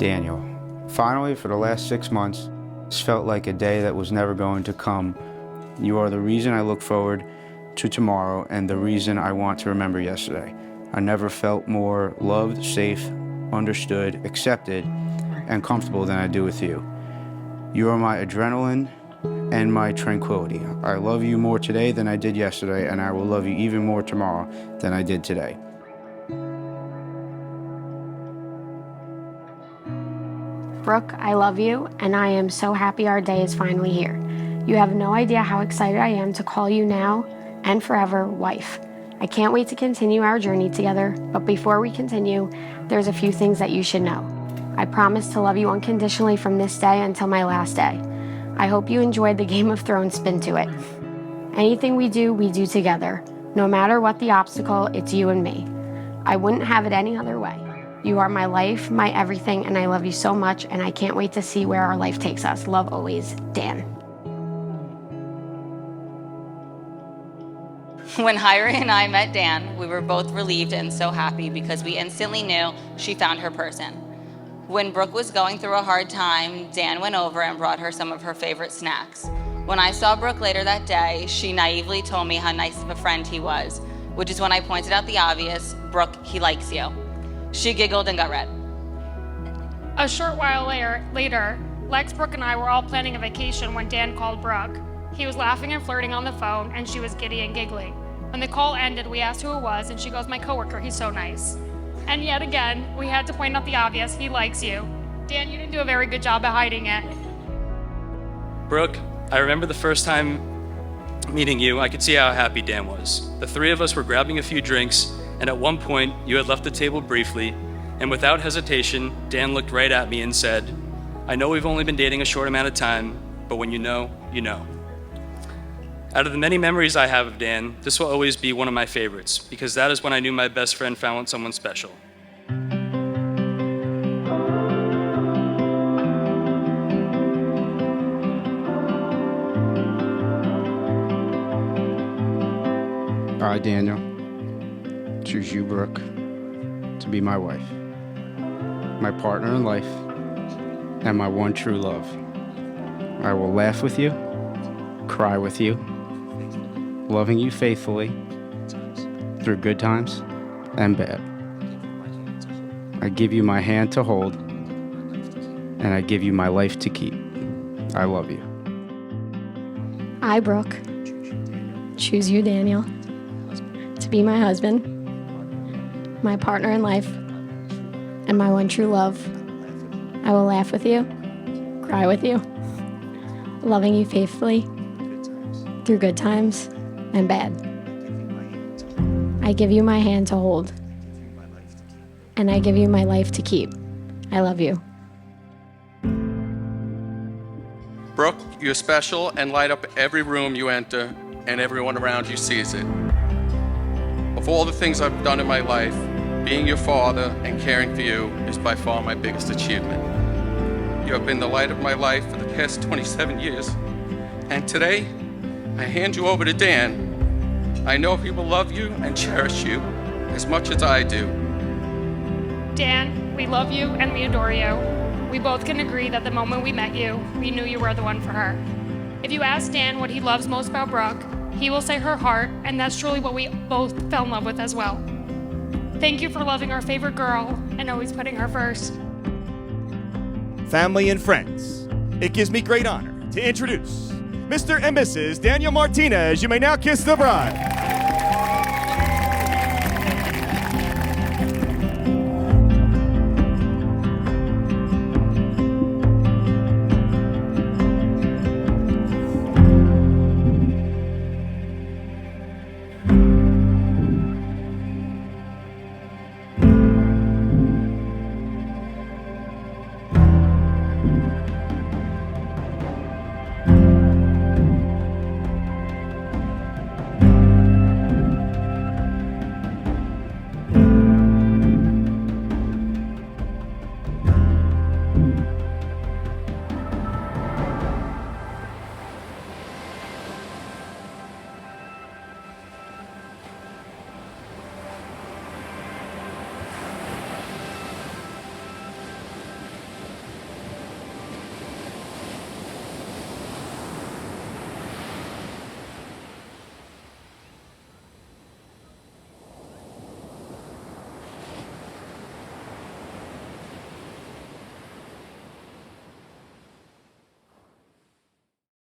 Daniel, finally, for the last 6 months, this felt like a day that was never going to come. You are the reason I look forward to tomorrow and the reason I want to remember yesterday. I never felt more loved, safe, understood, accepted, and comfortable than I do with you. You are my adrenaline and my tranquility. I love you more today than I did yesterday, and I will love you even more tomorrow than I did today. Brooke, I love you, and I am so happy our day is finally here. You have no idea how excited I am to call you now and forever wife. I can't wait to continue our journey together, but before we continue, there's a few things that you should know. I promise to love you unconditionally from this day until my last day. I hope you enjoyed the Game of Thrones spin to it. Anything we do together. No matter what the obstacle, it's you and me. I wouldn't have it any other way. You are my life, my everything, and I love you so much, and I can't wait to see where our life takes us. Love always, Dan. When Hyrie and I met Dan, we were both relieved and so happy because we instantly knew she found her person. When Brooke was going through a hard time, Dan went over and brought her some of her favorite snacks. When I saw Brooke later that day, she naively told me how nice of a friend he was, which is when I pointed out the obvious, Brooke, he likes you. She giggled and got red. A short while later, Lex, Brooke, and I were all planning a vacation when Dan called Brooke. He was laughing and flirting on the phone, and she was giddy and giggling. When the call ended, we asked who it was, and she goes, my coworker, he's so nice. And yet again, we had to point out the obvious, he likes you. Dan, you didn't do a very good job at hiding it. Brooke, I remember the first time meeting you, I could see how happy Dan was. The three of us were grabbing a few drinks, and at one point, you had left the table briefly, and without hesitation, Dan looked right at me and said, I know we've only been dating a short amount of time, but when you know, you know. Out of the many memories I have of Dan, this will always be one of my favorites, because that is when I knew my best friend found someone special. I, Daniel, choose you, Brooke, to be my wife, my partner in life, and my one true love. I will laugh with you, cry with you, loving you faithfully through good times and bad. I give you my hand to hold, and I give you my life to keep. I love you. I, Brooke, choose you, Daniel, to be my husband, my partner in life, and my one true love. I will laugh with you, cry with you, loving you faithfully through good times and bad. I give you my hand to hold, and I give you my life to keep. I love you. Brooke, you're special and light up every room you enter, and everyone around you sees it. Of all the things I've done in my life, being your father and caring for you is by far my biggest achievement. You have been the light of my life for the past 27 years, and today, I hand you over to Dan. I know he will love you and cherish you as much as I do. Dan, we love you and we adore you. We both can agree that the moment we met you, we knew you were the one for her. If you ask Dan what he loves most about Brooke, he will say her heart, and that's truly what we both fell in love with as well. Thank you for loving our favorite girl and always putting her first. Family and friends, it gives me great honor to introduce Mr. and Mrs. Daniel Martinez. You may now kiss the bride.